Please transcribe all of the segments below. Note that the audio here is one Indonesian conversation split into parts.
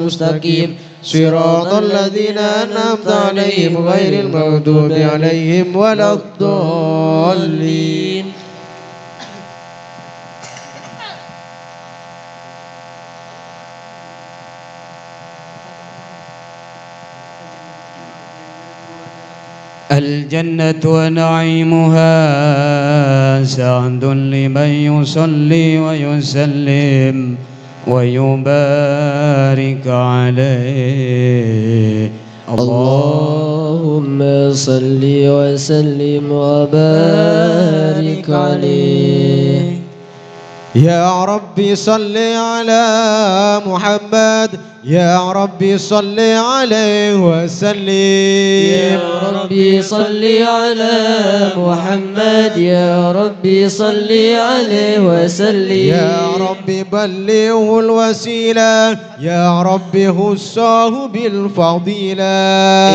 مستقيم صراط الذين أنعمت عليهم غير المغضوب عليهم ولا الضالين. الجنة ونعيمها سعد لمن يصلي ويسلم ويبارك عليه. اللهم صل وسلم وبارك عليه. يا ربي صل على محمد يا ربي صل عليه وسلم. يا ربي صل على محمد يا ربي صل عليه وسلم. يا ربي بلغه الوسيلة يا ربي خصه بالفضيلة.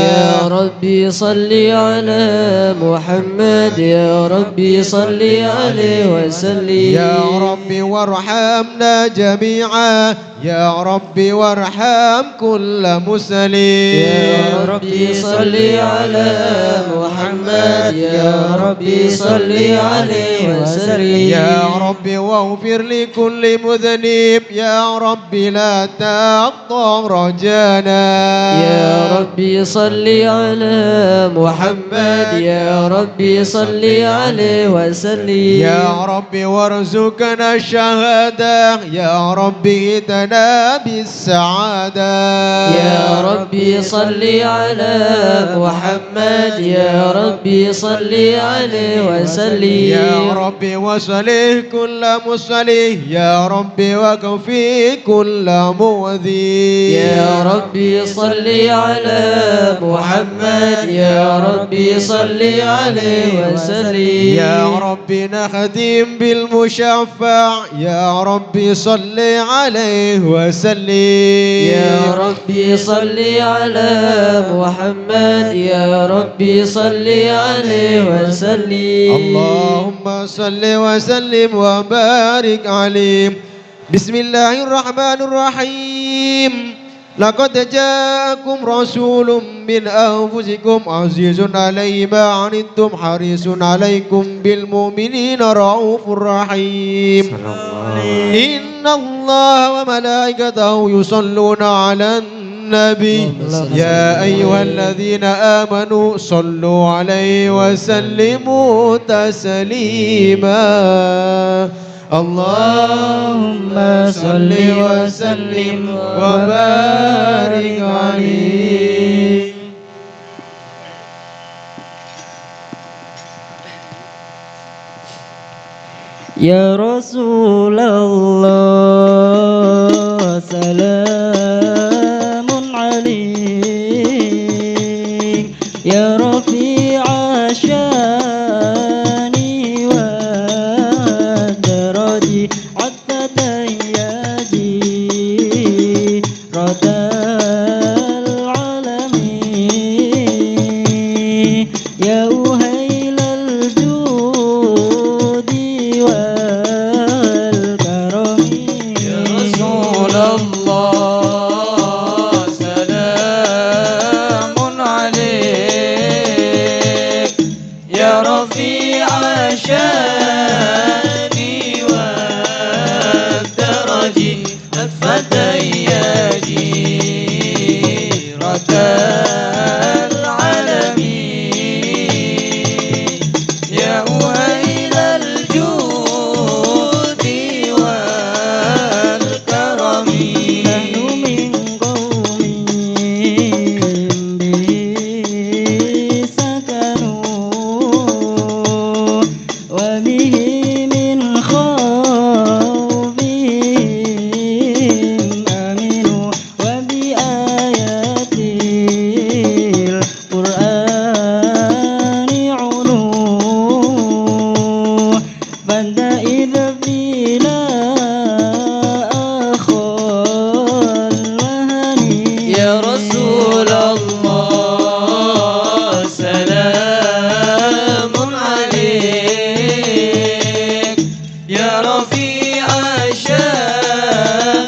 يا ربي صل على محمد يا ربي صل عليه وسلم. يا ربي وارحمنا جميعا يا ربي وارحم كل مسلم. يا ربي صل على محمد يا ربي صل عليه وسلم. يا ربي واغفر لكل مذنب يا ربي لا تقطع رجانا. يا ربي صل على محمد يا ربي صل عليه وسلم. يا ربي وارزقنا الشهادة يا ربي اتنا بالسعادة. يا ربي صل على محمد يا ربي صل عليه وسلم. يا ربي وصله كل مصلي يا ربي وكفي كل مؤذي. يا ربي صل على محمد يا ربي صل عليه وسلم. يا ربي نختم بالمشفع يا ربي صل عليه وسلم. يا ربي صل على محمد يا ربي صل عليه وسلم. اللهم صل وسلم وبارك عليه. بسم الله الرحمن الرحيم. لقد جاءكم رسول من أنفسكم عزيز عليه ما عنتم حريص عليكم بالمؤمنين رؤوف رحيم. إن الله وملائكته يصلون على النبي يا أيها الذين آمنوا صلوا عليه وسلموا تسليما. اللهم صل وسلم وبارك عليه. يا رسول الله سلام عليك يا رفيع شاني ودرجي عطفة يدي رضا العالمين. يا أهيل الجود والكرم. يا رسول الله سلام عليك يا رفيع شاني والدرج أثبت جيرة العالمين. يا أهيل الجود والكرم. نحن من قوم به سكنوا وبه من خوفهم آمنوا وبآيات القرآن علوا. بند إذا فينا أخا الوهن. يا رسول الله سلام عليك يا رفيع الشان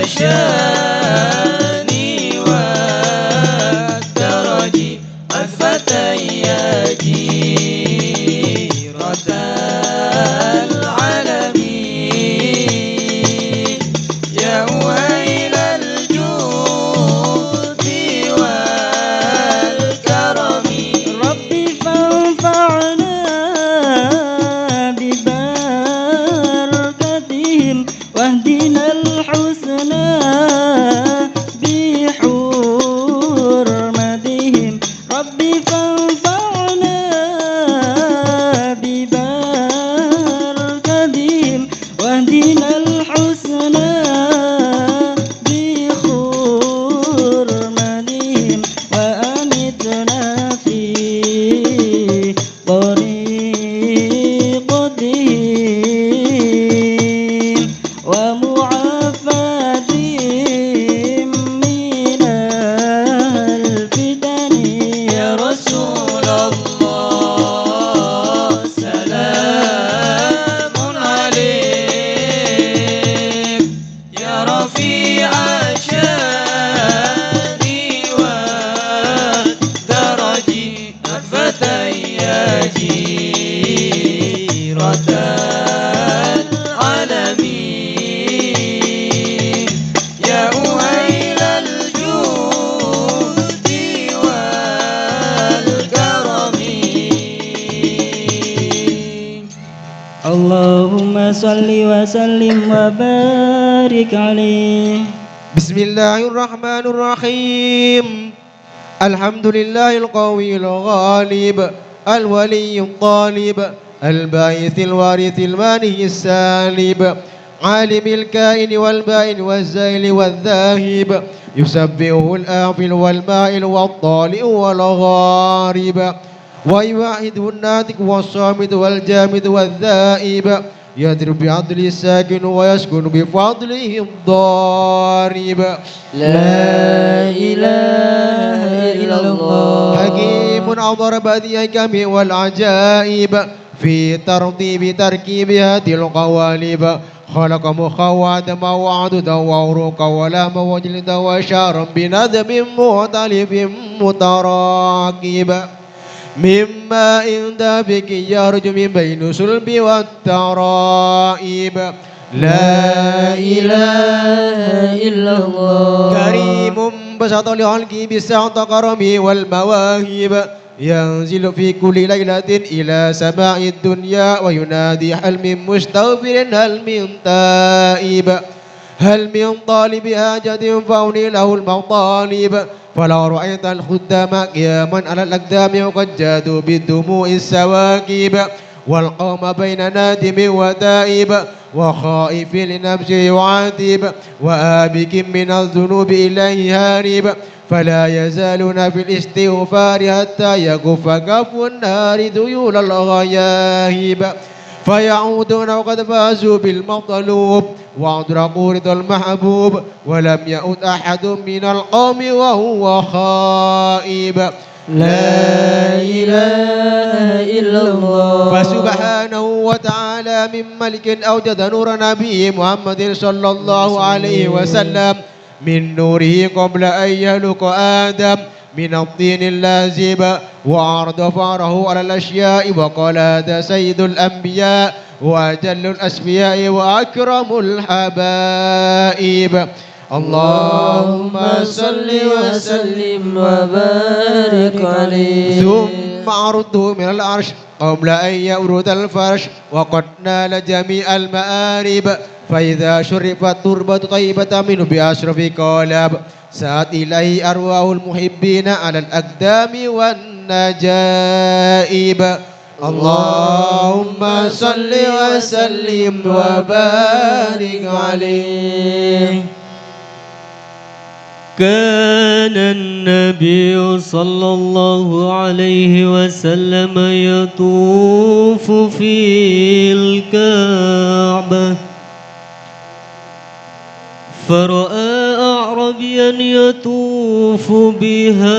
الشان والدرج الفتى يا جيرة العالمين يا ويل الجود والكرم ربي فانفعنا ببركتهم واهدنا الحسنى بحرمتهم ربي فانفعنا ببركتهم واهدنا الحسنى بحرمتهم وأمتنا في طريقتهم ومعافاتهم من الفتن يا رسول الله سلام عليك يا رفيع الشان والدرج الفتى يا جيرة العالمين يا ويل الجود والكرم اللهم صل وسلم وبارك عليه. بسم الله الرحمن الرحيم الحمد لله القوي الغالب الولي الطالب الباعث الوارث المانع السالب عالم الكائن والبائن والزائل والذاهب يسبحه الآفل والمائل والطالئ والغارب ويوحده الناطق والصامت والجامد والذائب يضرب بعدل الساكن ويسكن بفضله الضارب لا إله إلا الله حكيم عبر بديع الجميع والعجائب في ترتيب تركيب هذه القوالب خلق مخا وعدما وعددا وعروقا ولام وجلدا وشعرا بندب مختلف متراكب مما إن دابك يخرج من بين الصلب والترائب لا إله إلا الله كريم بسط لخلقه بالسعة كرمه والمواهب ينزل في كل ليلة إلى سماء الدنيا وينادي هل من مستغفر هل من تائب هل من طالب حاجة فأولي له المطالب فلو رأيت الخدام قياما على الأقدام وقد جادوا بالدموع السواكب والقوم بين نادم وتائب وخائف لنفسه يعاتب وآبك من الذنوب إليه هارب فلا يزالون في الاستغفار حتى يكف كف النار ذيول الغياهب فيعودون وقد فازوا بالمطلوب وأدركوا رضا المحبوب ولم يؤت أحد من القوم وهو خائب لا إله إلا الله فسبحانه وتعالى من ملك أوجد نور نبي محمد صلى الله عليه وسلم من نوره قبل أن يخلق آدم من الطين اللازب وعرض فاره على الأشياء وقال هذا سيد الأنبياء وأجل الأسفياء وأكرم الحبائب اللهم صل وسلم وبارك عليه ثم عرضه من العرش قبل أن يورد الفرش وقد نال جميع المآرب فإذا شرفت تربة طيبة منه بأشرف قالب سات إليه أرواح المحبين على الأقدام والنجائب اللهم صل وسلم وبارك عليه. كان النبي صلى الله عليه وسلم يطوف في الكعبة فرأى أعرابيا يطوف بها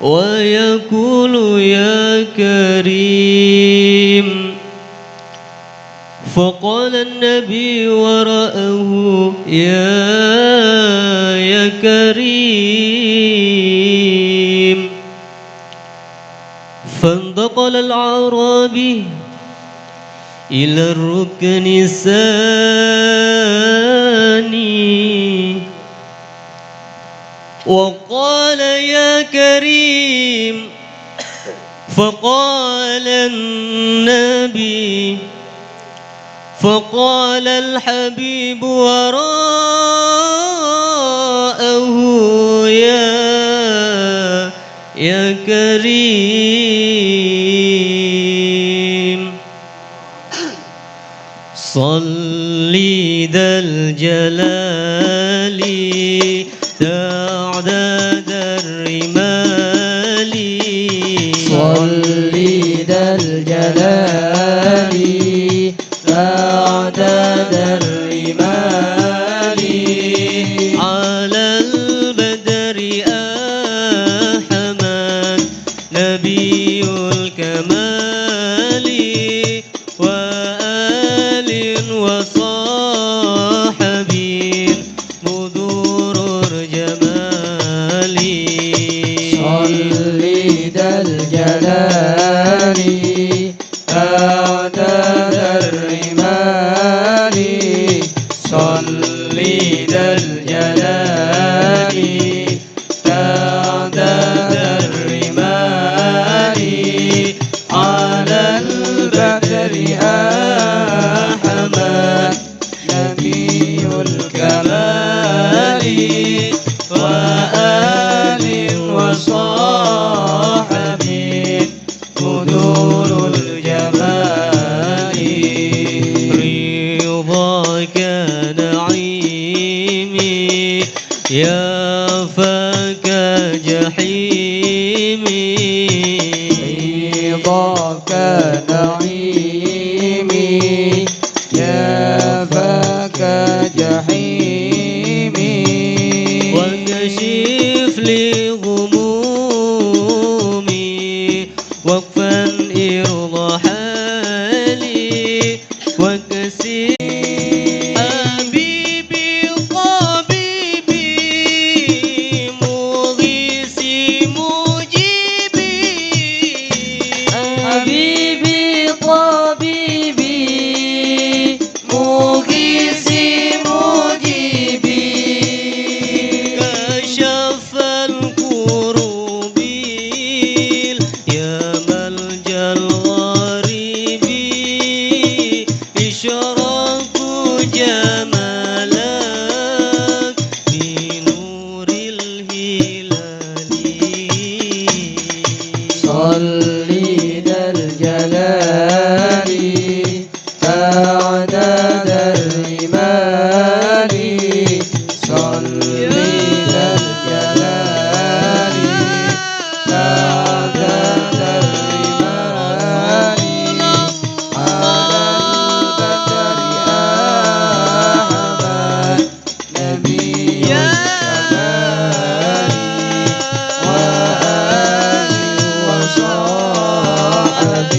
ويقول يا كريم فقال النبي ورأه يا كريم. فانتقل الأعرابي إلى الركن الثاني وقال يا كريم. فقال النبي فقال الحبيب وراءه يا كريم. صلي ذا الجلال تعداد الرمال. صلي ذا الجلال تعداد الرمال. على البدر أحمد نبي الكمال وآل وصحب مدور الجمال. صلي ذا الجلال تعداد الرمال. صلي ذا الجلال تعداد الرمال. على البدر أحمد نبي الكمال وآل وصحب بدور الجمال. رضاك نعيمي يا فاك جحيمي. رضاك نعيمي يا فاك جحيمي. وكشف لي غمومي وقفا إرضى حالي وكسي حبيبي طبيبي مغيثي مجيبي. حبيبي طبيبي مغيثي مجيبي. كشف الكروب يا ملجأ الغريب. إشراق جمالك بنور الهلال. صلي ذا الجلال تعداد الرمال. صلي ذا الجلال تعداد الرمال. على البدر أحمد نبي الكمال وآل وصحب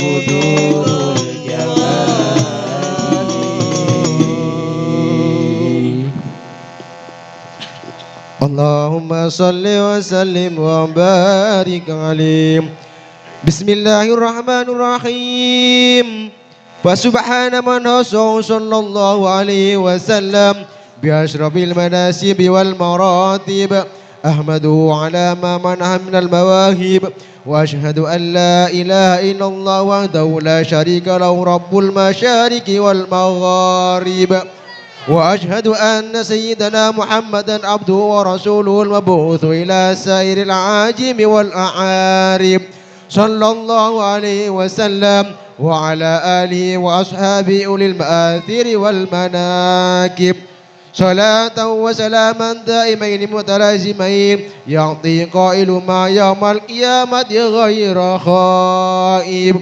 بدور الجمال. اللهم صل وسلم وبارك عليه. بسم الله الرحمن الرحيم. فسبحان من هو صلى الله عليه وسلم بأشرف المناسب والمراتب. أحمده على ما منح من المواهب وأشهد أن لا إله إلا الله وحده لا شريك له رب المشارق والمغارب. وأشهد أن سيدنا محمدا عبده ورسوله المبعوث إلى سائر العاجم والأعارب صلى الله عليه وسلم وعلى آله وأصحابه أولي المآثر والمناكب. صلاة وسلاما دائمين متلازمين يعطي قائل ما يوم القيامة غير خائب.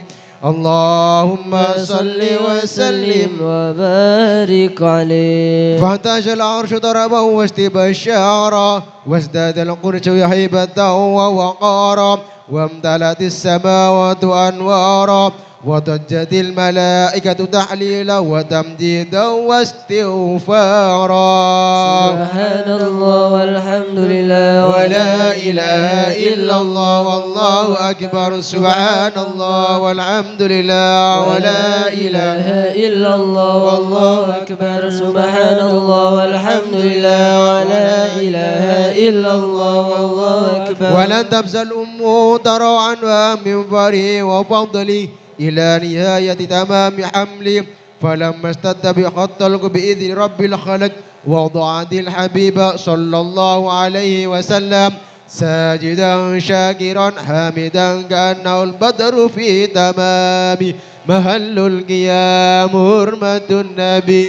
اللهم صل وسلم وبارك عليه. فاحتاج العرش ضربا واستبشارا وازداد القرش هيبة ووقارا وامتلأت السماوات أنوارا وضجت الملائكة تحليلا وتمجيدا واستغفارا. سبحان الله والحمد لله ولا إله إلا الله والله أكبر. سبحان الله والحمد لله ولا إله إلا الله والله أكبر. سبحان الله والحمد لله ولا إله إلا الله والله أكبر. ولن تبزل أمه ترى عنها من فره وفضله إلى نهاية تمام حمله. فلما اشتد بخط بإذن رب الخلق وضعت الحبيب صلى الله عليه وسلم ساجدا شاكرا حامدا كأنه البدر في تمام محل القيام حرمة النبي.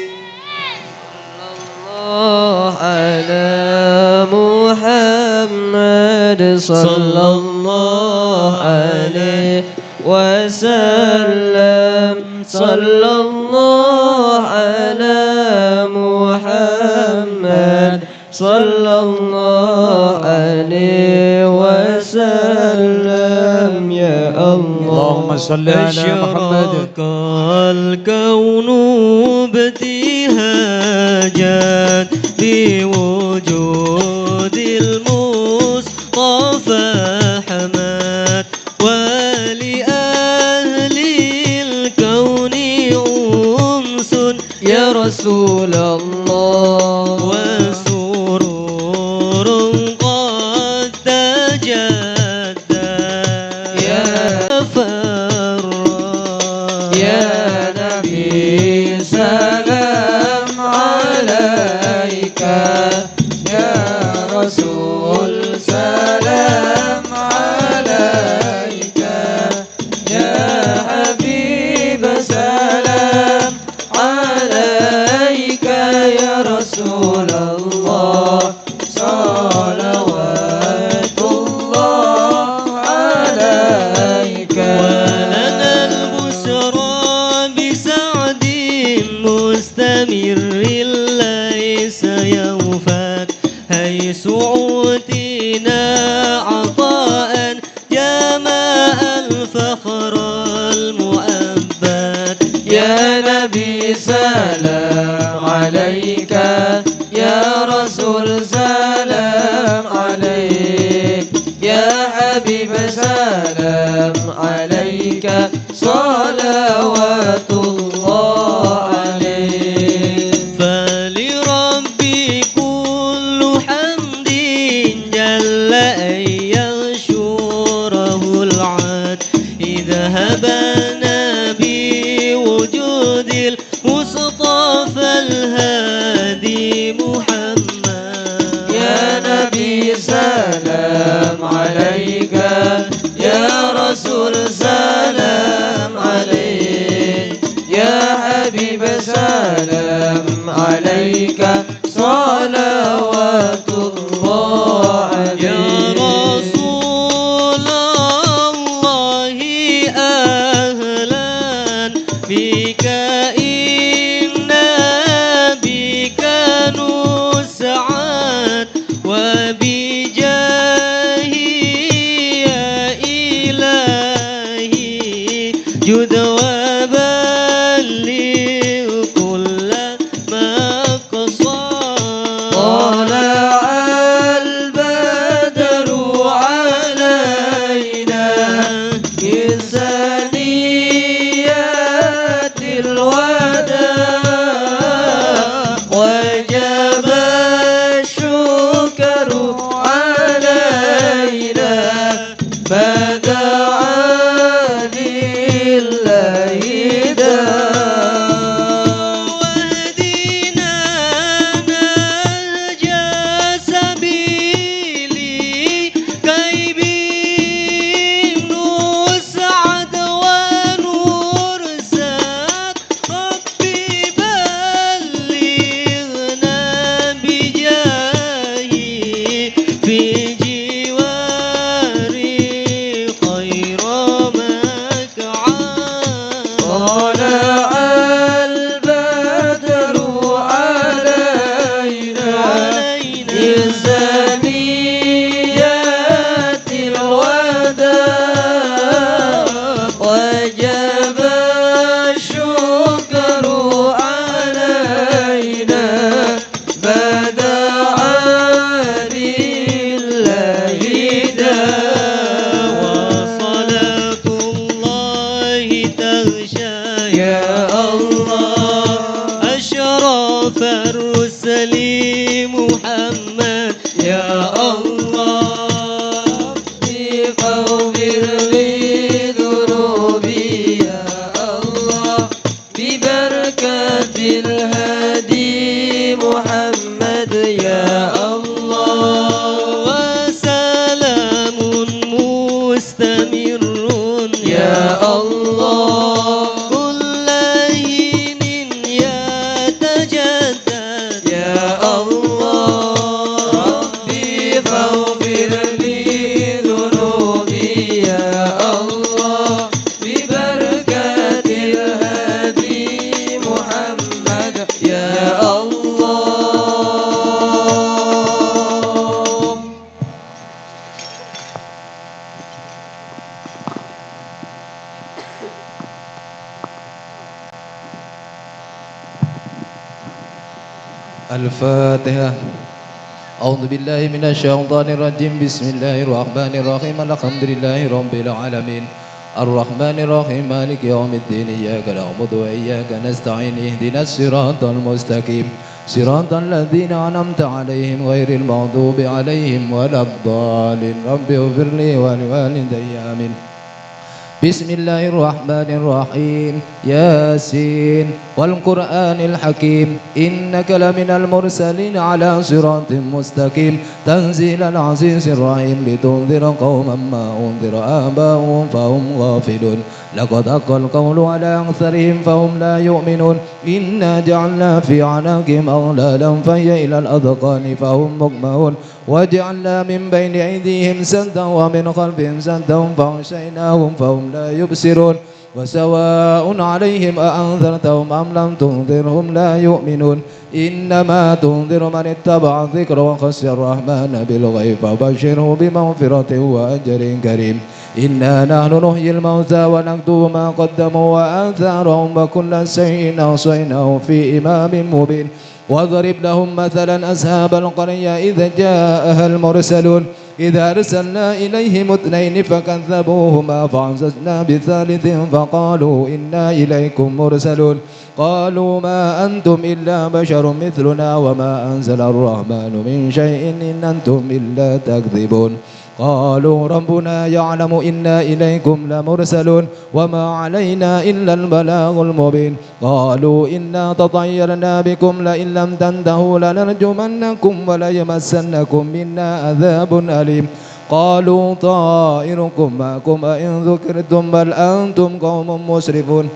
الله على محمد صلى الله عليه وسلم. صلى الله على محمد صلى الله عليه وسلم. يا الله صل على محمد. أشرق الكون ابتهاجا بوجود المصطفى حماد. ولأهل الكون أنس يا رسول الله وسرور قد تجدد يا فرح يا نبي سلام عليك. يا رسول سلام عليك. يا حبيب سلام عليك. يا رسول الله صلوات الله عليك. ولنا البشرى بسعد مستمر ليس يوفات حيث أوتينا عطاء جماء الفخر المؤبد. يا نبي سلام عليك. يا رسول سلام عليك. يا حبيب سلام عليك. صلوات الله عليك. فلربي كل حمد جل أن يشوره العاد إذا هبنا بوجود المصطفى الهادي محمد. يا نبي سلام عليك. يا رسول سلام عليك. يا حبيب سلام عليك. صلوات الله يا عليك. رسول الله أهلا بك إنا بك نسعد وبجاهي يا إلهي جد وبلغ كل ما قصد. ببركة الهادي محمد يا الله وسلام مستمر يا الله كل حين يتجدد يا الله ربي فاغفر لي ذنوبي يا الله ببركة الهادي محمد يا الله. الفاتحة. أعوذ بالله من الشيطان الرجيم. بسم الله الرحمن الرحيم. الحمد لله رب العالمين الرحمن الرحيم مالك يوم الدين إياك نعبد وإياك نستعين اهدنا الصراط المستقيم صراط الذين أنعمت عليهم غير المغضوب عليهم ولا الضالين. رب اغفر لي ولوالدي آمين. بسم الله الرحمن الرحيم. ياسين والقرآن الحكيم إنك لمن المرسلين على صراط مستقيم تنزيل العزيز الرحيم لتنذر قوما ما أنذر آباؤهم فهم غافلون لقد حق القول على أكثرهم فهم لا يؤمنون إنا جعلنا في أعناقهم أغلالا فهي إلى الأذقان فهم مقمحون وجعلنا من بين أيديهم سدا ومن خلفهم سدا فأغشيناهم فهم لا يبصرون وسواء عليهم أأنذرتهم أم لم تنذرهم لا يؤمنون إنما تنذر من اتبع الذكر وخشي الرحمن بالغيب فبشره بمغفرة وأجر كريم. إنا نحن نحيي الموتى ونكتب ما قدموا وآثارهم وكل شيء أحصيناه في إمام مبين واضرب لهم مثلا أصحاب القرية إذا جاءها المرسلون إذا أرسلنا إليهم اثنين فكذبوهما فعززنا بثالث فقالوا إنا إليكم مرسلون قالوا ما أنتم إلا بشر مثلنا وما أنزل الرحمن من شيء إن أنتم إلا تكذبون قالوا ربنا يعلم إنا إليكم لمرسلون وما علينا إلا البلاغ المبين قالوا إنا تطيرنا بكم لئن لم تنتهوا لنرجمنكم وليمسنكم منا عذاب أليم قالوا طائركم معكم أئن ذكرتم بل أنتم قوم مسرفون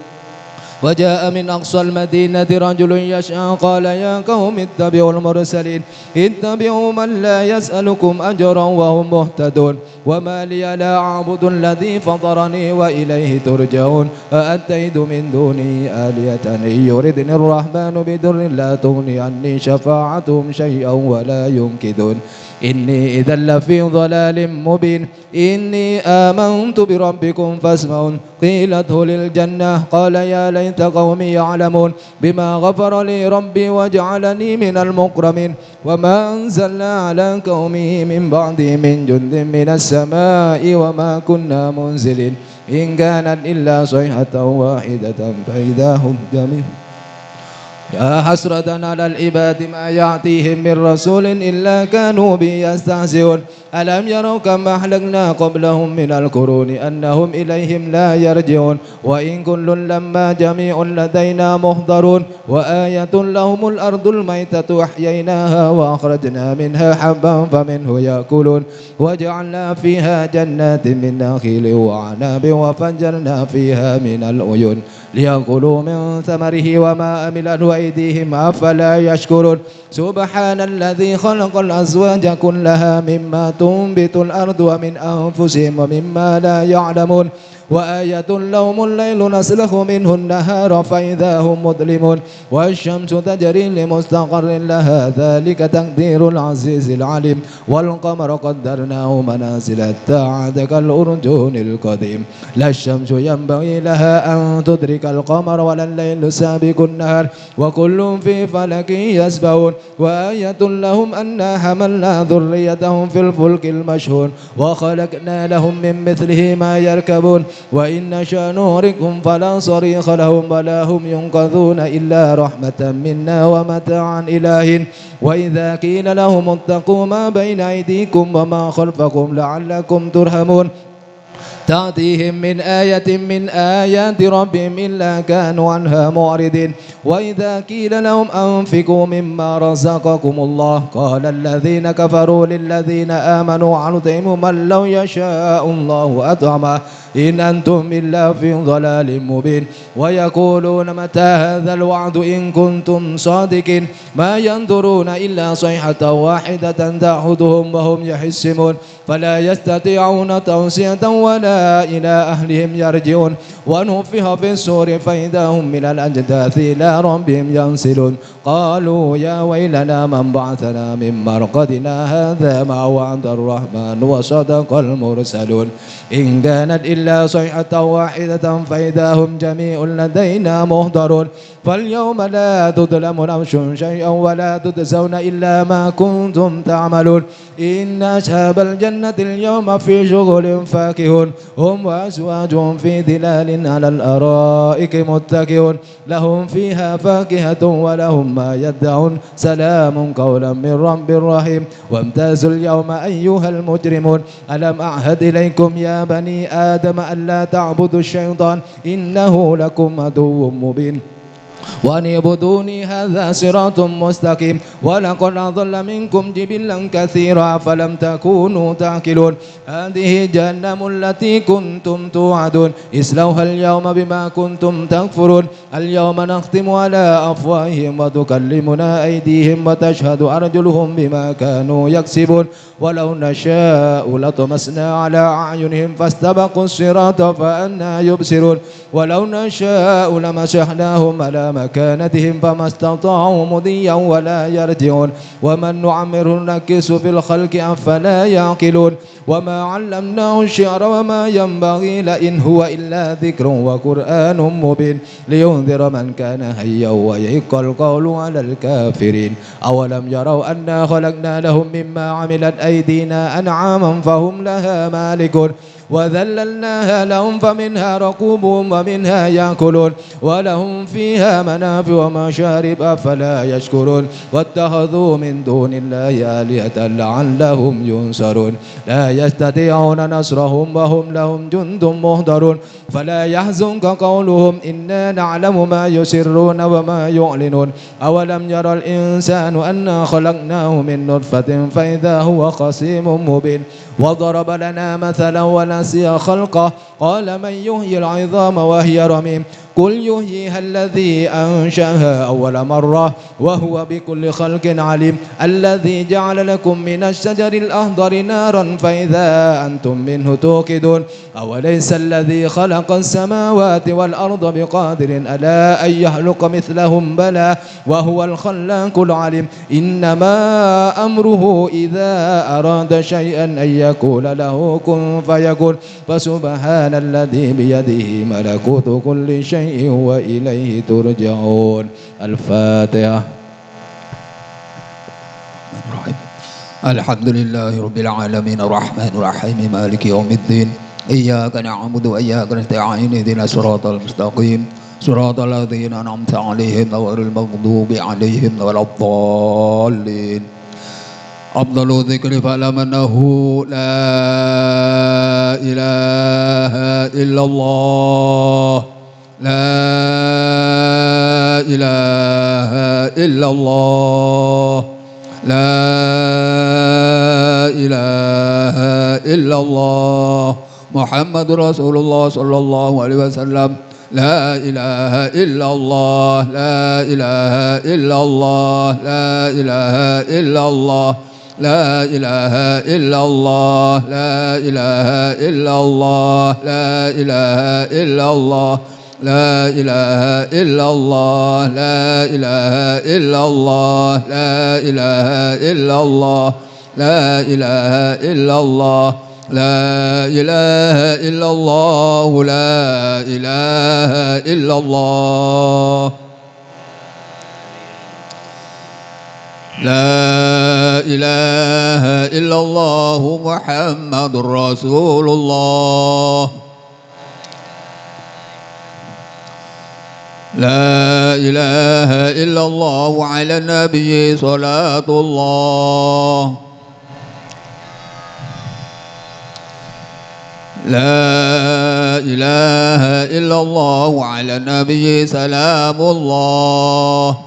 وجاء من أقصى المدينة رجل يسعى قال يا قوم اتبعوا المرسلين اتبعوا من لا يسألكم أجرا وهم مهتدون وما لي لا أعبد الذي فطرني وإليه ترجعون أأتيت من دونه آلهة إن يردني الرحمن بضر لا تغني عني شفاعتهم شيئا ولا ينقذون إني إذا لفي ضلال مبين إني آمنت بربكم فاسمعون قيل ادخل الجنة قال يا ليت قومي يعلمون بما غفر لي ربي وجعلني من المكرمين وما أنزلنا على قومه من بعده من جند من السماء وما كنا منزلين إن كانت إلا صيحة واحدة فإذا هم جميع يا حسرة على العباد ما يأتيهم من رسول إلا كانوا به يستهزئون ألم يروا كم أهلكنا قبلهم من القرون أنهم إليهم لا يرجعون وإن كل لما جميع لدينا محضرون وآية لهم الأرض الميتة أحييناها وأخرجنا منها حبا فمنه يأكلون وجعلنا فيها جنات من نخيل وعناب وفجرنا فيها من العيون ليأكلوا من ثمره وما عملته أيديهم أفلا يشكرون سبحان الذي خلق الأزواج كلها مما تنبت الأرض ومن أنفسهم ومما لا يعلمون وآية لهم الليل نسلخ منه النهار فإذا هم مظلمون والشمس تجري لمستقر لها ذلك تقدير العزيز العليم والقمر قدرناه منازل حتى كالأرجون القديم لا الشمس ينبغي لها أن تدرك القمر ولا الليل سابق النهار وكل في فلك يسبحون وآية لهم أنا حملنا ذريتهم في الفلك المشحون وخلقنا لهم من مثله ما يركبون وإن نشأ نغرقهم فلا صريخ لهم ولا هم ينقذون إلا رحمة منا ومتاعا إلى حين وإذا قيل لهم اتقوا ما بين أيديكم وما خلفكم لعلكم ترحمون تأتيهم من آية من آيات ربهم إلا كانوا عنها معرضين وإذا قيل لهم أنفقوا مما رزقكم الله قال الذين كفروا للذين آمنوا أنطعم من لو يشاء الله أطعمه إن أنتم إلا في ضلال مبين ويقولون متى هذا الوعد إن كنتم صادقين ما ينظرون إلا صيحة واحدة تأخذهم وهم يحسمون فلا يستطيعون توصية ولا إلى أهلهم يرجعون ونفخ في الصور فإذا هم من الأجداث إلى ربهم ينسلون قالوا يا ويلنا من بعثنا من مرقدنا هذا ما وعد الرحمن وصدق المرسلون إن كانت إلا صيحة واحدة فإذا هم جميع لدينا محضرون فاليوم لا تظلم نفس شيئا ولا تجزون إلا ما كنتم تعملون إن أصحاب الجنة اليوم في شغل فاكهون هم وأزواجهم في ظلال على الأرائك متكئون لهم فيها فاكهة ولهم ما يدعون سلام قولا من رب رحيم وامتازوا اليوم أيها المجرمون ألم أعهد إليكم يا بني آدم ألا تعبدوا الشيطان إنه لكم عدو مبين وأن اعبدوني هذا صراط مستقيم ولقد أضل منكم جبلا كثيرا فلم تكونوا تعقلون هذه جهنم التي كنتم توعدون اصلوها اليوم بما كنتم تكفرون اليوم نختم على أفواههم وتكلمنا أيديهم وتشهد أرجلهم بما كانوا يكسبون ولو نشاء لطمسنا على أعينهم فاستبقوا الصراط فأنى يبصرون ولو نشاء لمسحناهم على مكانتهم فما استطاعوا مضيا ولا يرجعون ومن نعمره نكس في الخلق أفلا يعقلون وما علمناه الشعر وما ينبغي لئن هو إلا ذكر وقرآن مبين لينذر من كان حيا ويحق القول على الكافرين أولم يروا أنا خلقنا لهم مما عملت أيدينا أنعاما فهم لها مالكون وذللناها لهم فمنها ركوبهم ومنها يأكلون ولهم فيها منافع ومشارب أفلا يشكرون واتخذوا من دون الله آلهة لعلهم ينصرون لا يستطيعون نصرهم وهم لهم جند مهدرون فلا يحزنك قولهم إنا نعلم ما يسرون وما يعلنون أولم يرى الإنسان أنا خلقناه من نطفة فإذا هو خصيم مبين وضرب لنا مثلا ونسي خلقه قال من يحيي العظام وهي رميم قل يحييها الذي أنشأها أول مرة وهو بكل خلق عليم الذي جعل لكم من الشجر الأخضر نارا فإذا أنتم منه توقدون أوليس الذي خلق السماوات والأرض بقادر ألا أن يخلق مثلهم بلى وهو الخلاق العليم إنما أمره إذا أراد شيئا أن يقول له كن فيكون فسبحان الذي بيده ملكوت كل شيء وإليه ترجعون الفاتحة الحمد لله رب العالمين الرحمن الرحيم مالك يوم الدين إياك نعبد وإياك نستعين اهدنا الصراط المستقيم صراط الذين أنعمت عليهم غير المغضوب عليهم ولا الضالين أفضل الذكر فاعلم أنه لا إله إلا الله لا إله إلا الله لا إله إلا الله محمد رسول الله صلى الله عليه وسلم لا إله إلا الله لا إله إلا الله لا إله إلا الله لا إله إلا الله لا إله إلا الله لا إله إلا الله لا إله إلا الله لا إله إلا الله لا إله إلا الله لا إله إلا الله لا إله إلا الله لا إله إلا الله لا إله إلا الله محمد رسول الله لا إله إلا الله على النبي صلاة الله لا إله إلا الله وعلى النبي سلام الله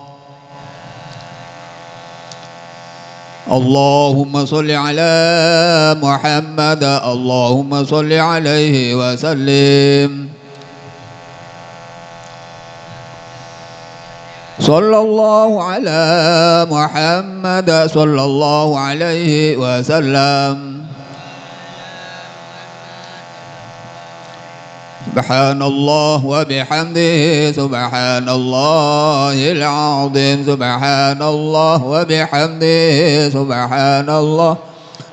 اللهم صل على محمد اللهم صل عليه وسلم صلى الله على محمد صلى الله عليه وسلم سبحان الله وبحمده سبحان الله العظيم سبحان الله وبحمده سبحان الله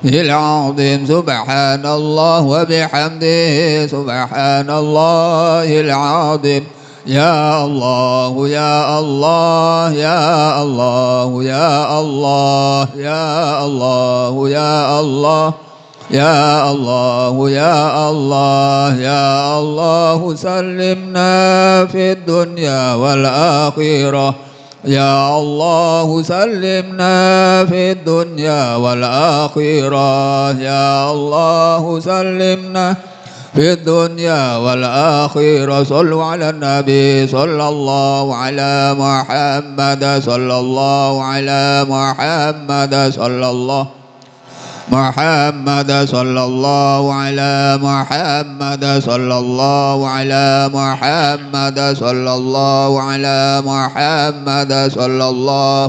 العظيم سبحان الله وبحمده سبحان الله العظيم يا الله يا الله يا الله يا الله يا الله يا الله يا الله يا الله يا الله سلمنا في الدنيا والآخرة يا الله سلمنا في الدنيا والآخرة يا الله سلمنا في الدنيا والآخرة صلوا على النبي صلى الله على محمد صلى الله على محمد صلى الله محمد صلى الله على محمد صلى الله على محمد صلى الله على محمد صلى الله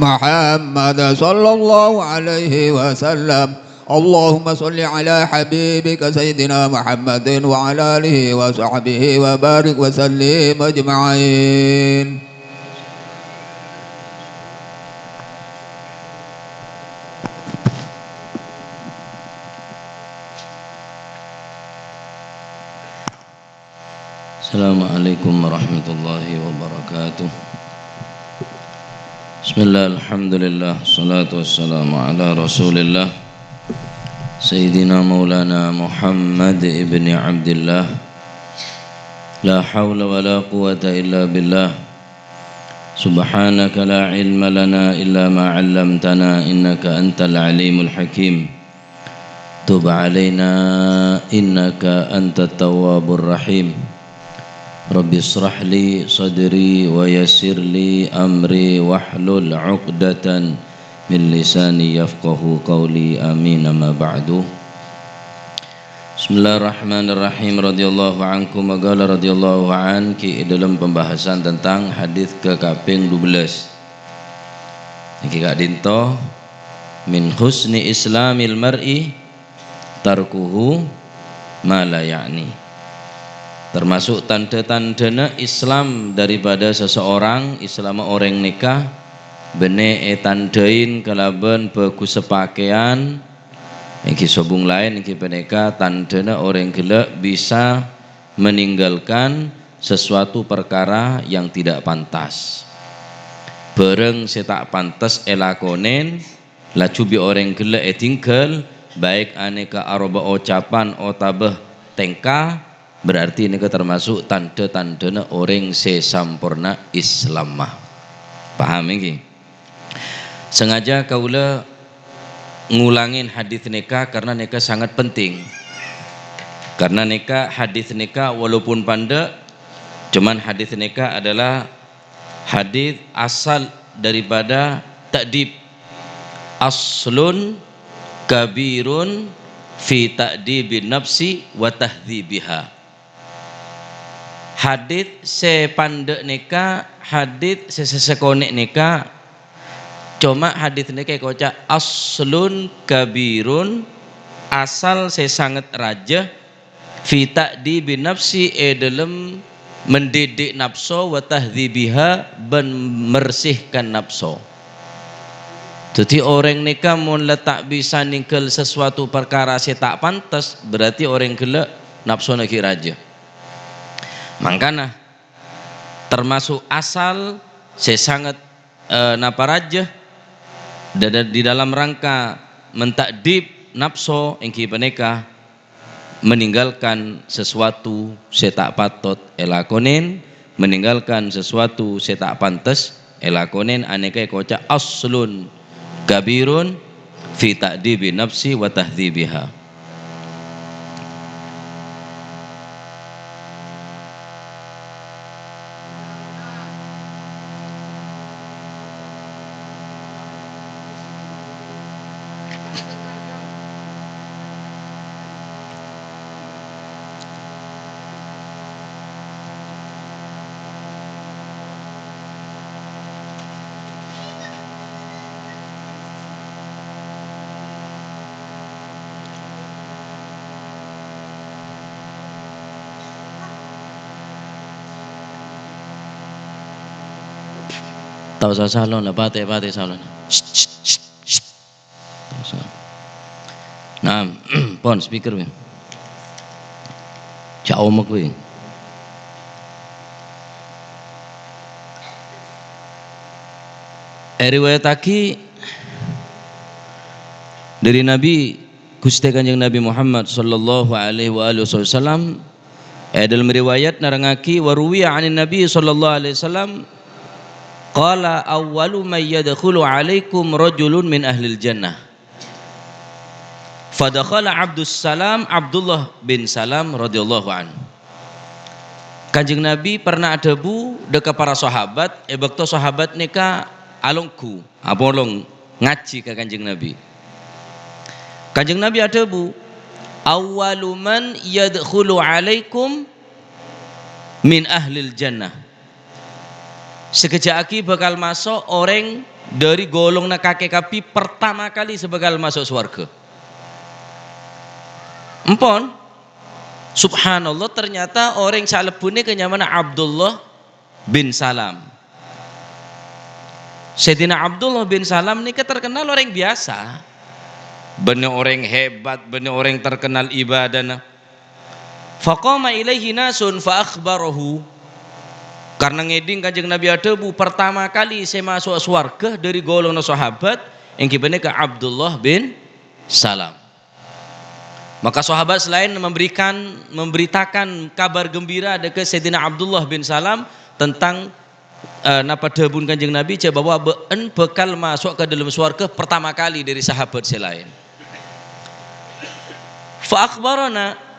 محمد صلى الله عليه وسلم اللهم صل على حبيبك سيدنا محمد وعلى آله وصحبه وبارك وسلم أجمعين. Assalamualaikum warahmatullahi wabarakatuh. Bismillah, alhamdulillah, salatu wassalamu ala rasulillah Sayyidina Maulana Muhammad ibn Abdillah. La hawla wa la quwata illa billah. Subhanaka la ilma lana illa ma 'allamtana innaka antal alimul hakim. Tub alaina innaka antat tawwabur rahim. Rabbi israh li sadri wa yassir li amri wahlul 'uqdatan min lisani yafqahu qawli amin amma ba'du. Bismillahirrahmanirrahim. Radhiyallahu ankum magala radhiyallahu an ki dalam pembahasan tentang hadis ke kaping 12. Iki Kak Dinto min husni islamil mar'i tarkuhu ma la ya'ni. Termasuk tanda-tandana Islam daripada seseorang, Islam orang nikah bene tandain kalaban bagus sepakaian iki sobung lain iki peneka tandana orang gelak bisa meninggalkan sesuatu perkara yang tidak pantas. Bareng setak pantas elakonen lacubi orang gelak tinggal baik aneka aroba ucapan otabah tengka berarti ini termasuk tanda-tandana orang sesampurna Islamah. Paham ini? Sengaja kaula ngulangin hadis nikah karena nikah sangat penting. Karena nikah hadis nikah walaupun pandai, cuman hadis nikah adalah hadis asal daripada ta'dib. Aslun kabirun fi ta'dibin nafsi wa tahdhibiha. Hadis sepandek nikah, hadis sesekonek nikah. Cuma hadis nikah kocak aslun kabirun, asal sesangat raja fi ta'dibi nafsi dalam mendidik nafsu wa tahdhibiha ben mersihkan nafsu. Jadi orang nikah mun letak bisa ningkel sesuatu perkara se tak pantas berarti orang gelak nafsu nak raja. Makanya termasuk asal sesangat napa raja di dalam rangka mentakdib nafsu engki peneka meninggalkan sesuatu setak patot elakonen, meninggalkan sesuatu setak pantas elakonen aneka kocak aslun kabirun fi ta'dibi nafsi wa tahdhibiha. Tahu usah salon lah, pate salon. Nah, pon speaker we. Cak omak we. Riwayataki dari Nabi Gusti Kanjeng Nabi Muhammad sallallahu alaihi wasallam dalam riwayat narangaki waruwiya anin Nabi sallallahu alaihi wasallam qala awwalu may yadkhulu alaikum rajulun min ahlil jannah fadakhala Abdullah bin Salam radhiyallahu anhu. Kanjeng Nabi pernah adebu dekat para sahabat bakto sahabat nika alongku apolong ngaji ke Kanjeng Nabi. Kanjeng Nabi adebu awwalu man yadkhulu alaikum min ahlil jannah. Sekejap lagi bakal masuk orang dari golongan kakek kapi pertama kali sebakal masuk surga. Empon, subhanallah ternyata orang salebune kenyamana Abdullah bin Salam. Sayyidina Abdullah bin Salam ini terkenal orang biasa. Bener orang hebat, bener orang terkenal ibadah. Faqama ilaihi nasun fa akhbarahu. Karena ngeding Kanjeng Nabi adebu pertama kali saya masuk surga dari golongan sahabat yang kibane ke Abdullah bin Salam. Maka sahabat selain memberitakan kabar gembira dekat Sayyidina Abdullah bin Salam tentang napa debun Kanjeng Nabi bahwa bekal masuk ke dalam surga pertama kali dari sahabat selain. Fa akhbarna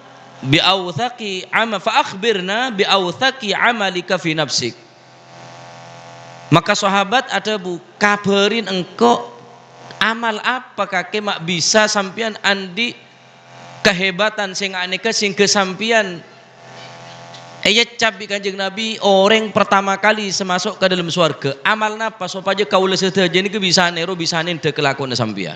bi awthaqi ama fa akhbirna bi awthaqi amalika fi nafsik. Maka sahabat ada kabarin engkau amal apa kakek mak bisa sampian andi kehebatan sing aneka sing kesampian cabi Kanjeng Nabi orang pertama kali semasuk ke dalam surga amal napa supaya kaula sedaja niki bisa nero bisa nende kelakon sampian.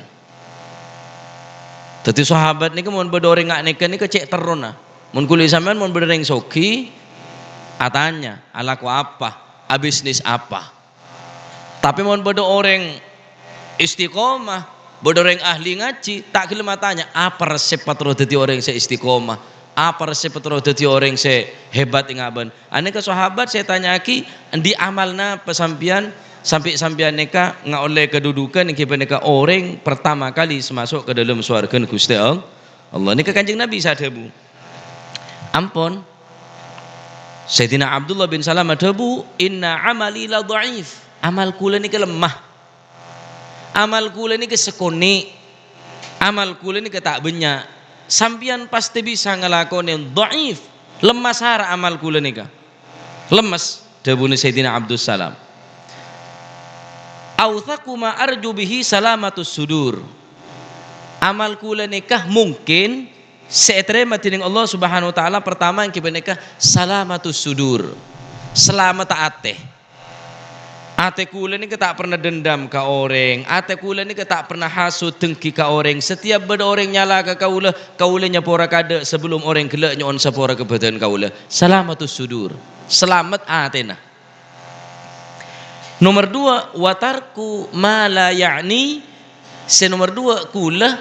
Dadi sahabat niki mun bedore ngakneken niki cek terona. Mun kuli sampean mun bedereng soki atanya alaku apa, bisnis apa. Tapi mun bedo orang istiqomah bodoreng ahli ngaji tak gelem tanya apa resep patro dadi orang se istiqomah, apa resep patro dadi orang se hebat ing aban. Aneka sahabat saya tanyaki di amalna pesampian sampai sampian neka oleh kedudukan yang neka orang pertama kali masuk ke dalam surga Gusti Allah. Nika Kanjeng Nabi sadebu. Ampun. Sayyidina Abdullah bin Salam adebu inna amali la dhaif. Amal kula niki lemah. Amal kula ini kesekoni, amal kula ini tak banyak. Sampian pasti bisa ngelakonin dhaif, lemas hara amal kula ini lemas. Debune Sayyidina Abdus Salam. Awthaqu ma arju bihi salamatus sudur. Amal kula nikah mungkin seetrema tining Allah Subhanahu wa taala pertama yang kita nikah salamatus sudur. Selamat ateh. Ate kula ni tak pernah dendam ke orang, ate kula ni tak pernah hasut dengki ke orang. Setiap beda orang nyala ke kaula nyapora kada sebelum orang gelak nyon sapora ke badan kaula. Salamatus sudur, selamat atena. Nomor 2 watarku mala yakni. Nomor 2 kula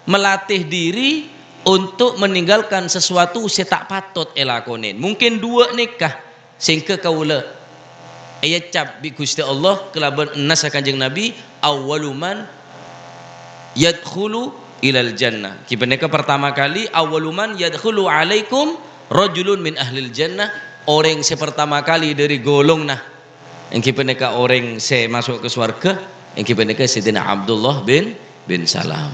melatih diri untuk meninggalkan sesuatu saya tak patut elakonin. Mungkin 2 nikah sehingga kaula ayat cap bi Gusti Allah kelaban enas Kanjeng Nabi awwaluman yadkhulu ilal jannah. Kipeneka pertama kali awwaluman yadkhulu alaikum rajulun min ahlil jannah, orang yang pertama kali dari golong nah yang kipeneka orang se masuk ke surga yang kipeneka Sayyidina Abdullah bin Salam.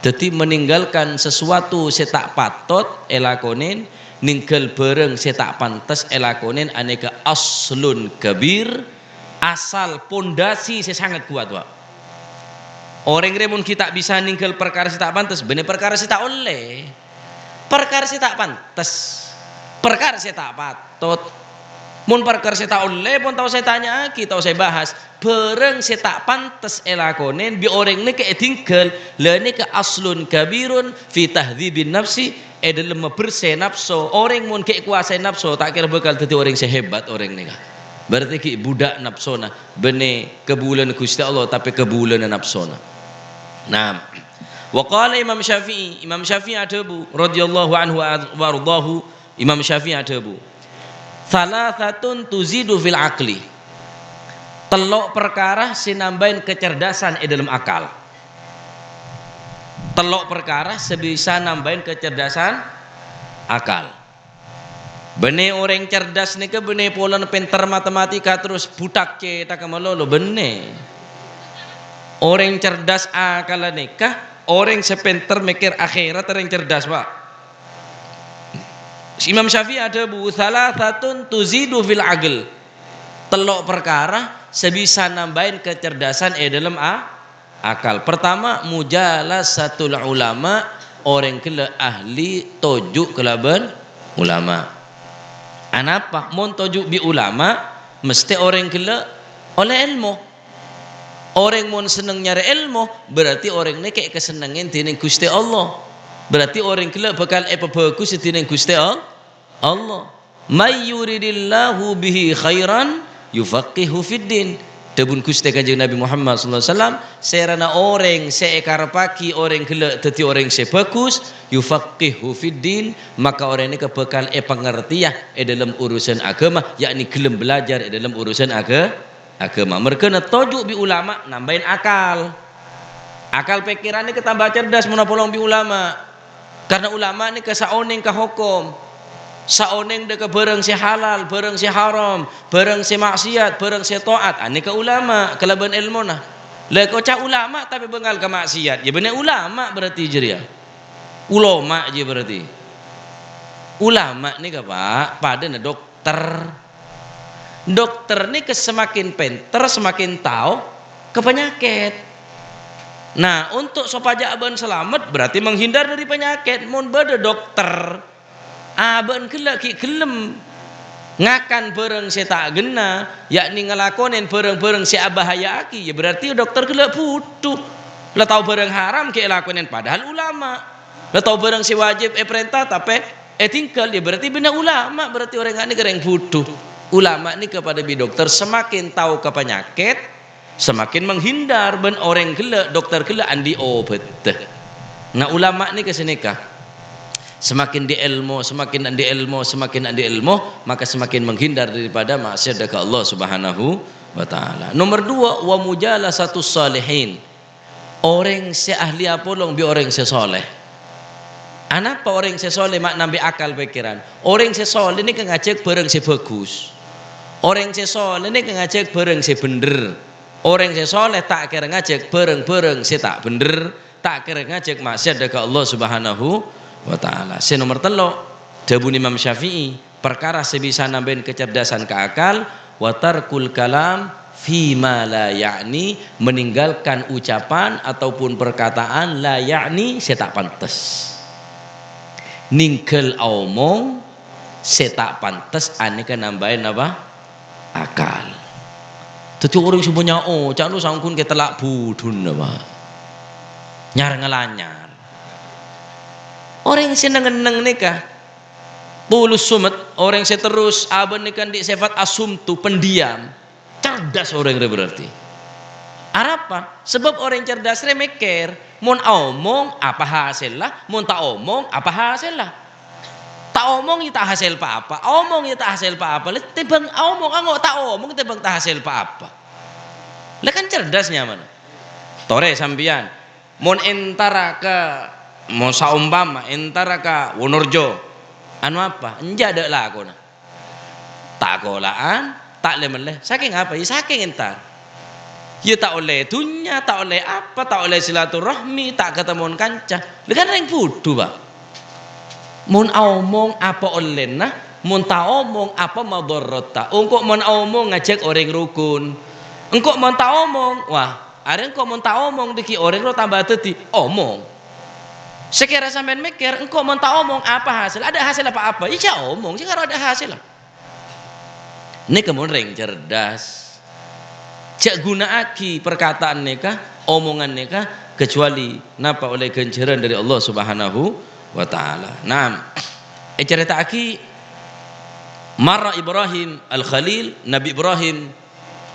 Jadi meninggalkan sesuatu saya tak patut elakonin, ninggal bareng saya tak pantas elakonin aneka aslun kabir, asal pondasi saya sangat kuat Pak. Orang remun kita bisa ninggal perkara saya tak pantas, bener perkara saya tak oleh, perkara saya tak pantas, perkara saya tak patut. Mun perkara saya tak oleh pun tahu saya tanya kita tahu saya bahas bareng saya tak pantas elakonin bi orang ni ke tinggal lah ni ke aslun kabirun fi tahdhibin nafsi dalam bersih nafsu. Orang mun ke kuasai nafsu tak kira bakal jadi orang sehebat orang ni. Berarti ki budak nafsona, bene kebulan Gusti Allah tapi kebulan nafsona. Nah, wa qala Imam Syafi'i adabu radhiyallahu anhu wa ardahu. Imam Syafi'i adabu salasatun tuzidu fil aqli, telok perkara sinambahin kecerdasan dalam akal. Telok perkara sebisa nambahin kecerdasan akal. Bene orang cerdas nih ke bene polan pinter matematika terus butak ke tak kemalolo bene. Orang cerdas akal nikah, orang sepinter mikir akhirat orang cerdas pak. Imam Syafi'i ada bu salasatun tuzidu fil aql, telok perkara sebisa nambahin kecerdasan dalam akal. Pertama mujalasatul ulama, orang kela ahli tojuk kelaban ulama. Anapa mon tojuk bi ulama mesti orang kela oleh ilmu. Orang mon seneng nyari ilmu berarti orang ni kayak kesenangan tining Gusti Allah. Berarti orang kela bakal bagus tining Gusti Allah. May yuridillahu bihi khairan yufaqihu fiddin. Debun Gusti Kanjeng Nabi Muhammad sallallahu alaihi wasallam serana orang seekar paki orang kela teti orang sebagus yufaqihu fiddin, maka orang ini bakal pengertian dalam urusan agama, yakni gelem belajar dalam urusan agama. Mereka nak tojuk bi ulama nambahin akal. Akal pikiran ini ketambah cerdas menopolong bi ulama. Karena ulama ini kesaoneng ka hukum. Saoneng deka barang si halal, barang si haram, barang si maksiat, barang si taat. Ani ke ulama, kelaban ilmu nah. Lah kau cak ulama tapi bengal ke maksiat. Ya benar ulama berarti jeria. Ulama je berarti. Ulama ni ke pak, pada dokter. Dokter ni ke semakin pinter, semakin tahu ke penyakit. Nah, untuk supaya aban selamat berarti menghindar dari penyakit. Mun bade dokter aban kelak gelem ngakan bareng si tak gena, yakni ngelakonin bareng-bareng si bahaya aki, ya berarti dokter kelak butuh. Lah tahu bareng haram ke lakonin padahal ulama. Lah tahu bareng si wajib perintah tapi tinggal, ya berarti benar ulama, berarti orang ini gereng butuh. Ulama ini kepada bi dokter semakin tahu ke penyakit, semakin menghindar ben orang kelak dokter kelak andi obat. Nah ulama ini kesenikah semakin di ilmu, semakin andi ilmu, semakin andi ilmu, maka semakin menghindar daripada maksiat kepada Allah Subhanahu wa taala. Nomor 2, wa mujalasatus salihin. Orang se ahli apolong bi orang se soleh. Anapa orang se soleh mak nambi akal pikiran. Orang se soleh ni ngajak bareng se bagus. Orang se soleh ni ngajak bareng se bener. Orang se soleh tak kira ngajak bareng-bareng se tak bener, tak kira ngajak maksiat kepada Allah Subhanahu wa ta'ala. Si nomor 3 dabun Imam Syafi'i perkara sebisa nambahin kecerdasan ke akal, wa tarkul kalam fi ma la ya'ni, meninggalkan ucapan ataupun perkataan la ya'ni se tak pantas. Ningkel omong se tak pantas ane kan nambahin apa? Akal. Tadi orang semuanya cak lu sangkun ke telak budun apa? Nyar ngelanyar. Orang yang seneng-neng nikah tulus sumet, orang yang terus aben nikah di sifat asumtu, pendiam, cerdas orang ini berarti. Apa? Sebab orang cerdas ini mikir, mun omong apa hasil lah, mun tak omong apa hasil lah. Tak omong ya tak hasil apa-apa, omong ya tak hasil apa-apa. Tibang omong angok tak omong tibang tak hasil apa-apa. Lah kan cerdasnya mana? Tore sampian, mun entara ke mau saumpama entara ka Wonorjo anu apa enjak lah aku tak golaan tak lemeleh saking apa ya saking entar ya tak oleh dunya tak oleh apa tak oleh silaturahmi tak ketemu kancah kan yang bodoh pak mun omong apa oleh nah mun tak omong apa madharrata engkau mun omong ngajak orang rukun engkau mun tak omong wah ada engkau mun tak omong diki orang lo tambah teti omong. Sekira sampean mikir, engkau mau tak omong apa hasil? Ada hasil apa-apa? Ya omong, jika ada hasil. Ini kemudian ring cerdas. Cak guna aki perkataan nikah, omongan nikah kecuali napa oleh ganjaran dari Allah Subhanahu wa taala. Nah, cerita aki Marra Ibrahim al-Khalil, Nabi Ibrahim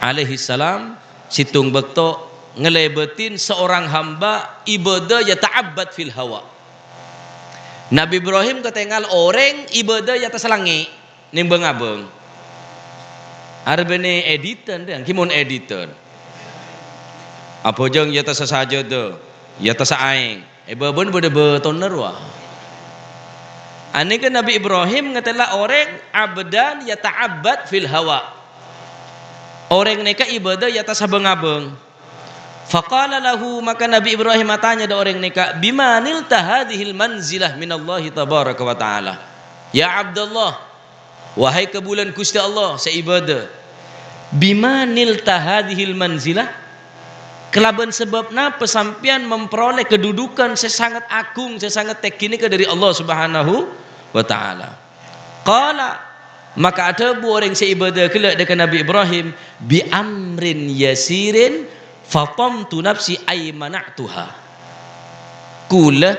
alaihi salam situng bekto ngelebetin seorang hamba ibadah ya ta'abbad fil hawa. Nabi Ibrahim ketinggal orang ibadah ya tasalangi ning bengabeng. Arbene editan dan kimun editan. Apa jeng ya tasa saja tu, ya tasa aing. Beban berde betoner wah. Ani kan Nabi Ibrahim ngatela orang abdan ya ta'abbad fil hawa. Orang neka ibadah ya tasa bengabeng. Faqala lahu, maka Nabi Ibrahim tanya da orang neka, bimanil tahadihil manzilah minallahi tabaraka wa ta'ala. Ya Abdullah, wahai kebulan Gusti Allah seibadah. Bimanil tahadihil manzilah, kelaban sebab napa sampian memperoleh kedudukan sesangat agung, sesangat tekini dari Allah Subhanahu wa ta'ala. Qala, maka ada orang seibadah kelak dengan Nabi Ibrahim, bi amrin yasirin fatamtu nafsi ay mana'tuha. Kula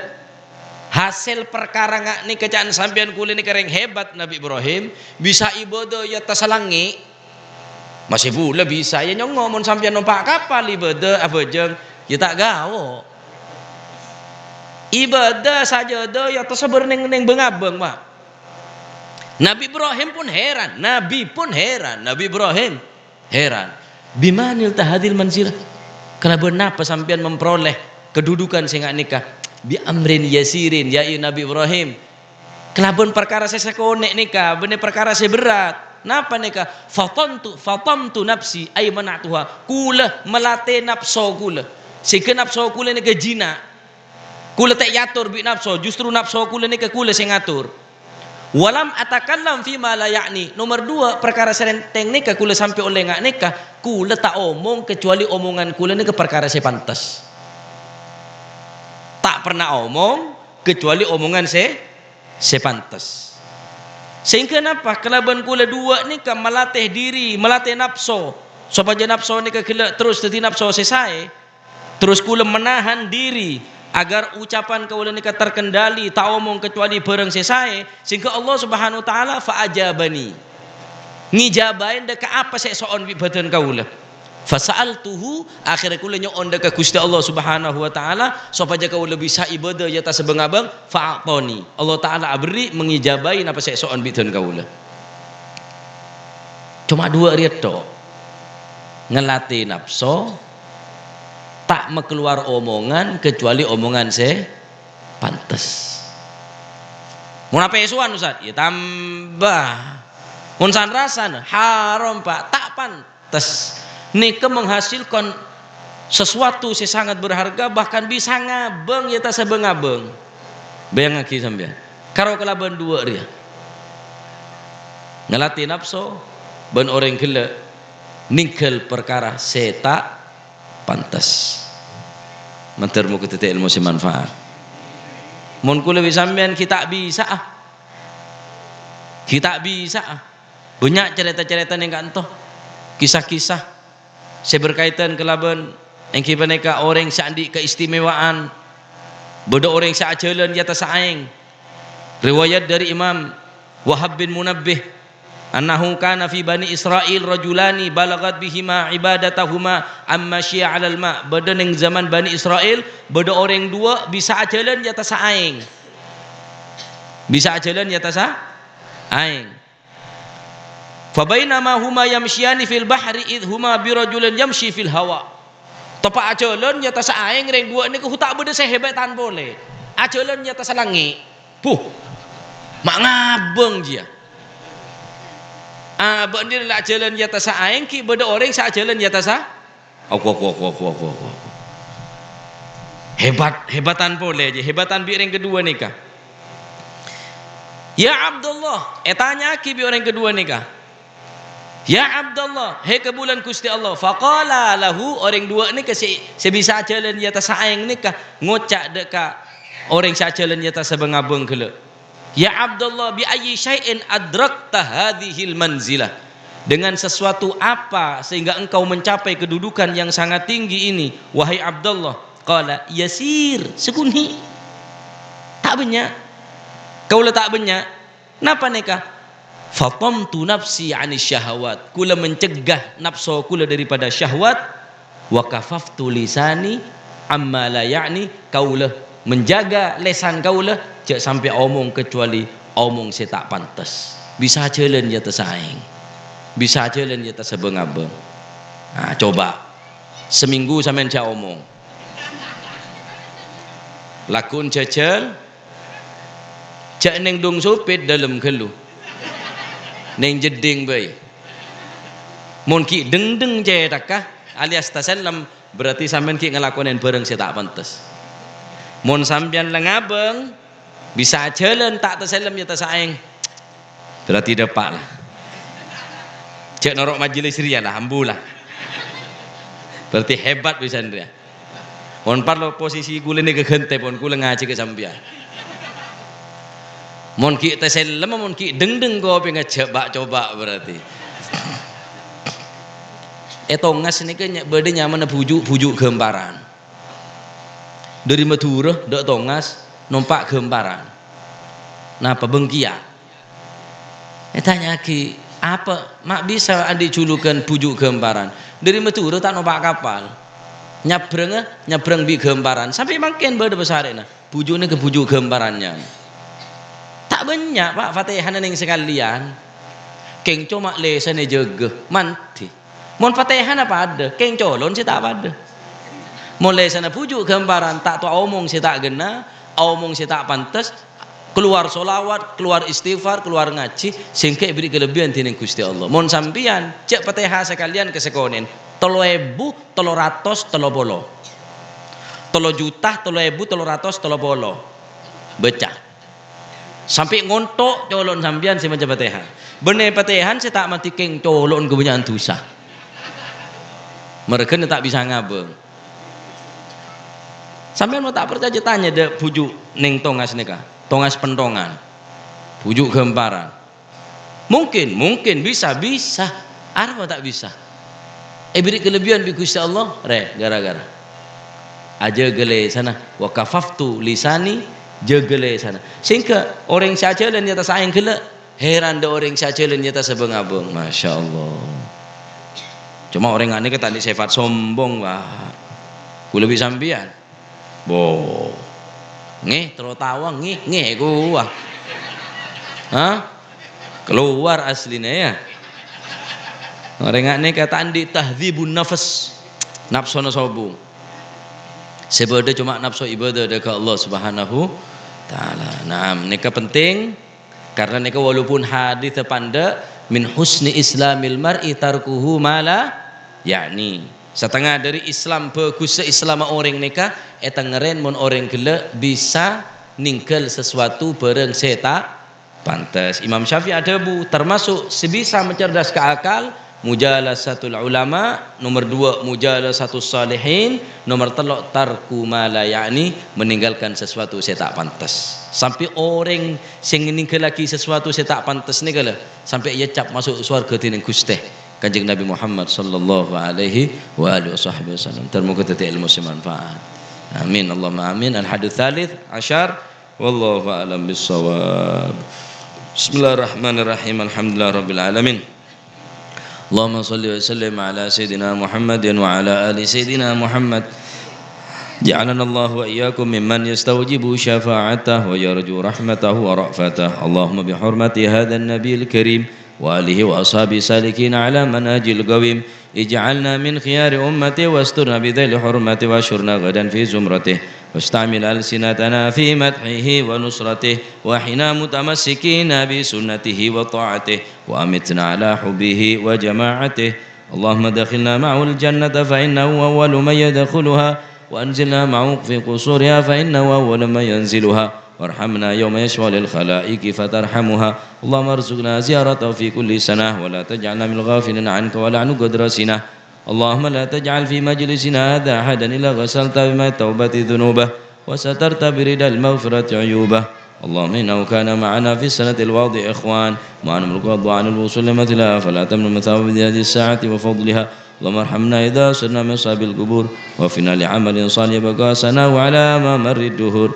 hasil perkara ngak ni kecaan sampean kula ni kereng hebat Nabi Ibrahim bisa ibadah ya tasalangi masih pula bisa ya nyong ngomong sampean numpak kapal ibadah apa jeng ya tak gawo ibadah saja dah ya tersabar neng bengabeng mak. Nabi Ibrahim pun heran, Nabi Ibrahim heran. Bimanil tahadil manzilah, kenapa napa sampean memperoleh kedudukan sehingga nikah? Bi amrin yasirin, ya Nabi Ibrahim. Kelaban perkara saya konek nikah, bener perkara saya berat. Napa nikah? Fatamtu nafsi ay mana'tuha. Kula melatih nafsu kula. Sehingga nafsu kula nikah jina. Kula tak yatur bi nafsu, justru nafsu kula nikah kula sing ngatur. Walam atakallam fi ma la ya'ni. Nomor 2, perkara serenteng nikah kula sampai oleh ngak nikah, kula tak omong kecuali omongan kula nikah perkara saya pantas. Tak pernah omong kecuali omongan saya pantas. Sehingga apa? Kelaban kula 2 nikah melatih diri, melatih nafsu. Supaya nafsu nikah kula terus tadi nafsu selesai. Terus kula menahan diri agar ucapan kaula nikah terkendali, tak omong kecuali bareng selesai. Sehingga Allah Subhanahu wa taala fa'ajabani. Ngijabain deka apa saya soon bi badan kaula. Fasa'altuhu, akhirnya kula nyon deka Gusti Allah Subhanahu wa taala supaya kaula bisa ibadah ya tas bengabang fa'atoni. Allah taala beri mengijabain apa saya soon bi badan kaula. Cuma 2 riat tok. Ngelatih nafsu, tak keluar omongan kecuali omongan saya pantas. Mun apa isuan Ustaz? Ya tambah. Mun sanrasan haram Pak, tak pantas. Nikah menghasilkan sesuatu yang sangat berharga, bahkan bisa ngabeng ya tak sebengabeng. Bayang lagi sampean. Karo kelaban 2 dia. Ngelatih nafsu ben orang gila ninggal perkara seta pantas. Mentermu ketetek ilmu si manfaat. Mun kula sampean kita bisa Kita bisa Banyak cerita-cerita yang kantoh. Kisah-kisah saya berkaitan kelaban yang kibaneka orang sandi keistimewaan. Bodoh orang saajalan di atas aing. Riwayat dari Imam Wahab bin Munabbih annahu kana fi bani Israil rajulani balagat bihima ibadatahuma amma syi'a 'alal ma. Bada ning zaman Bani Israel bada orang 2 bisa jalan di atas aing. Bisa jalan di atas aing. Fa bainama huma yamshiyani fil bahri id huma bi rajulin yamshi fil hawa. Topa ajalan di atas aing reng 2 niku tak beda sehebatan boleh. Ajalan di atas langit. Puh. Mak ngabeng dia. Bandir lah jalan di atas aing ki beda orang sa jalan di atas hebatan boleh aja hebatan bi orang kedua nikah. Ya Abdullah, tanya ki bi orang kedua nikah. Ya Abdullah, he kebulan Gusti Allah. Faqala lahu, orang 2 nikah sebisa jalan di atas aing nikah ngocak deka orang sa jalan di atas bengabeng gele. Ya Abdullah, bi ayyi syai'in adrakta hadhil manzilah. Dengan sesuatu apa sehingga engkau mencapai kedudukan yang sangat tinggi ini, wahai Abdullah? Qala yasir, sekuni. Tak banyak. Kau tak banyak. Napa nikah? fatamtu nafsi 'anis syahawat, kula mencegah nafsu kula daripada syahwat, wa kafaftu lisani amma la ya'ni, kaulah menjaga lesan kaulah cak sampai omong kecuali omong saya tak pantas. Bisa jalan ya tersaing, bisa jalan ya tersebeng-abeng. Nah, coba seminggu sampean cak omong lakun cecel cak neng dong sopit dalam kelu neng jeding bayi mun ki deng-deng cek takah alias tasallam, berarti sampean ki ngelakonin bareng saya tak pantas. Mun sampean lengabeng bisa jalan tak tasallam ya tersaing, berarti depak lah cek norok majelis ria lah ambulah, berarti hebat bisa dia. Mun parlo posisi kula ni gegente pun kula ngaji ke sampean. Mun ki tasallam mun ki deng-deng go pengen coba berarti etongas ni kan berde nyaman pujuk gemparan dari Madura dok tongas numpak gemparan napa bengkia tanya ki apa mak bisa adik julukan pujuk gemparan dari Madura tak numpak kapal nyabreng bi gemparan sampai makin berde besar na pujuk ni ke pujuk gemparannya tak banyak pak Fatihah ning sekalian keng cuma lesan jaga manti. Mon Fatihah apa ada, keng colon sih tak ada. Mulai sana pujuk gambaran tak tahu omong sih tak gena, omong sih tak pantas, keluar solawat, keluar istighfar, keluar ngaji, sehingga beri kelebihan tining Gusti Allah. Mon sampian cek Fatihah sekalian kesekonen, 3.330, 3.330 baca. Sampai ngontok colon sampian sih baca Fatihah. Bener Fatihan sih tak mati keng colon kebanyakan dosa. Mereka tak bisa ngabeng. Sampai mau tak percaya tanya deh pujuk neng tongas nikah, tongas pentongan, pujuk gemparan. Mungkin bisa. Apa tak bisa? Beri kelebihan bi Gusti Allah, gara-gara aja gele sana. Wa kafaftu lisani jegele sana. Sehingga orang saja dan nyata sayang gele, heran deh orang saja dan nyata sebeng-abeng. Masya Allah. Cuma orang ini kita sifat sombong wah, ku lebih sampian, boh, tertawa gua, keluar aslinya ya. Orang ini kata andi tahdhibun nafas, nafsu sombong. Sebeda cuma nafsu ibadah dekat Allah Subhanahu Taala. Nah, neka penting karena neka walaupun hadis terpanda min husni islamil mar'i tarkuhu mala. Yakni setengah dari Islam bagus Islam orang nikah ngeren mon orang gele bisa ningkel sesuatu bareng seta pantas. Imam Syafi'i ada bu termasuk sebisa mencerdas ke akal mujalasatul ulama, nomor 2 mujalasatul salihin, nomor 3 tarku mala yakni meninggalkan sesuatu seta pantas. Sampai orang sing ningkel lagi sesuatu seta pantas ni kala sampai ia cap masuk surga tining Gusti Kanjeng Nabi Muhammad sallallahu alaihi wa alihi wasallam. Termoga tetap ilmu semanfaat. Amin Allahumma amin. Al-hadits tsalits asyar wallahu a'lam bissawab. Bismillahirrahmanirrahim. Alhamdulillahirabbil alamin. Allahumma shalli wa sallim ala sayidina Muhammadin wa ala ali sayidina Muhammad. جعلنا الله وإياكم ممن يستوجب شفاعته ويرجو رحمته ورأفته. اللهم بحرمة هذا النبي الكريم وآله وأصحابه سالكين على منهج القويم اجعلنا من خيار أمته واسترنا بذيل حرمته واشرنا غدا في زمرته واستعمل ألسنتنا في مدحه ونصرته وحنا متمسكين بسنته وطاعته وأمتنا على حبه وجماعته. اللهم دخلنا معه الجنة فإنه أول من يدخلها وأنزلنا معه في قصورها فإنه أول من ينزلها وارحمنا يوم يشفع للخلائق فترحمها. اللهم ارزقنا زيارته في كل سنة ولا تجعلنا من الغافلين عنك ولا عن قدرسنا. اللهم لا تجعل في مجلسنا هذا أحدا إلا غسلت بما توبة ذنوبه وسترت برضا المغفرة عيوبه. اللهم إنه كان معنا في السنة الواضحة إخوان معنا من القضاء عن الوصول لمثلها فلا تمن مثواب هذه الساعة وفضلها. اللهم ارحمنا إذا صرنا من أصحاب القبور وفنا لعمل صالح بقاسنا وعلى ممر الدهور.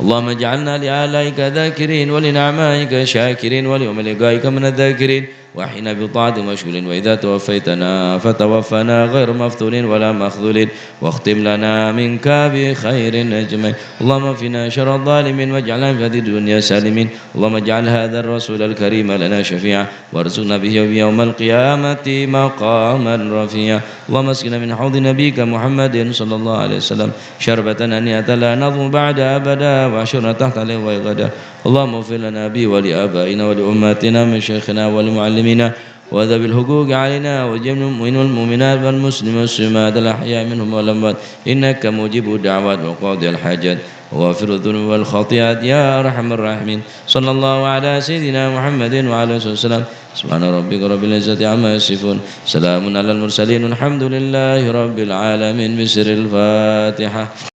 اللهم اجعلنا لآلائك ذاكرين ولنعمائك شاكرين وليوم لقائك من الذاكرين وحين بطاعة مشغول وإذا توفيتنا فتوفنا غير مفتونين ولا مخذولين واختم لنا منك بخير أجمعين اللهم فينا شر الظالمين واجعلنا في هذه الدنيا سالمين اللهم اجعل هذا الرسول الكريم لنا شفيعا وارزقنا به يوم القيامة مقاما رفيعا اللهم اسقنا من حوض نبيك محمد صلى الله عليه وسلم شربة هنيئة لا نظم بعد أبدا واحشرنا تحت لواء غدا اللهم اغفر لنا به ولآبائنا ولأمهاتنا من شيخنا ولمعلمينا وذوي الحقوق علينا وجميع المؤمنات والمسلمين والمسلمات الأحياء منهم والأموات إنك مجيب الدعوات وقاضي الحاجات وغافر الذنوب والخطيئات يا أرحم الراحمين صلى الله على سيدنا محمد وعلى آله وسلم سبحان ربك رب العزة عما يصفون سلام على المرسلين الحمد لله رب العالمين بسر الفاتحة.